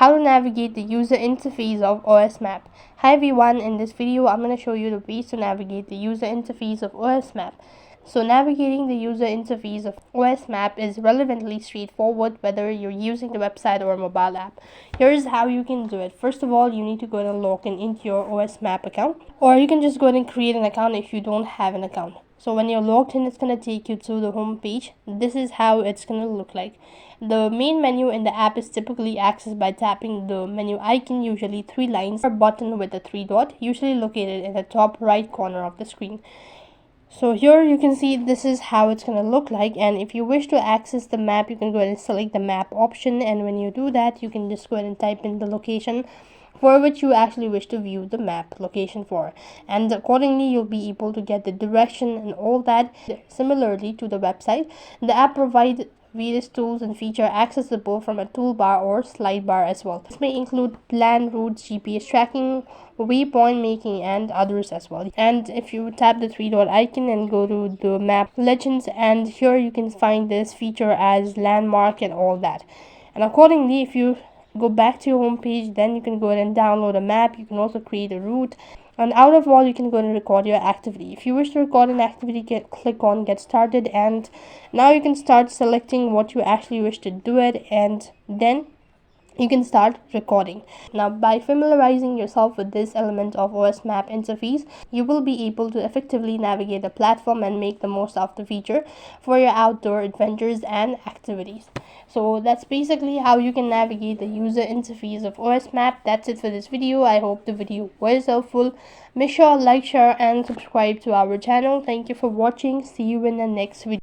how to navigate the user interface of OS Map. Hi everyone, in this video I'm going to show you the ways to navigate the user interface of OS Map. So navigating the user interface of OS Map is relatively straightforward whether you're using the website or a mobile app. Here's how you can do it. First of all, you need to go and log in into your OS Map account, or you can just go ahead and create an account if you don't have an account. So when you're logged in, it's going to take you to the home page. This is how it's going to look like. The main menu in the app is typically accessed by tapping the menu icon, usually 3 lines, or button with a 3 dot, usually located in the top right corner of the screen. So here you can see this is how it's going to look like, and if you wish to access the map, you can go ahead and select the map option, and when you do that, you can just go ahead and type in the location for which you actually wish to view the map location for, and accordingly you'll be able to get the direction and all that. Similarly to the website, the app provides various tools and features accessible from a toolbar or slide bar as well. This may include plan routes, GPS tracking, waypoint making, and others as well. And if you tap the 3 dot icon and go to the map legends, and here you can find this feature as landmark and all that. And accordingly, if you go back to your home page, then you can go ahead and download a map. You can also create a route, and out of all, you can go and record your activity. If you wish to record an activity, click on get started, and now you can start selecting what you actually wish to do it, and then you can start recording. Now, by familiarizing yourself with this element of OS Map interface, you will be able to effectively navigate the platform and make the most of the feature for your outdoor adventures and activities. So that's basically how you can navigate the user interface of OS Map. That's it for this video. I hope the video was helpful. Make sure to like, share, and subscribe to our channel. Thank you for watching. See you in the next video.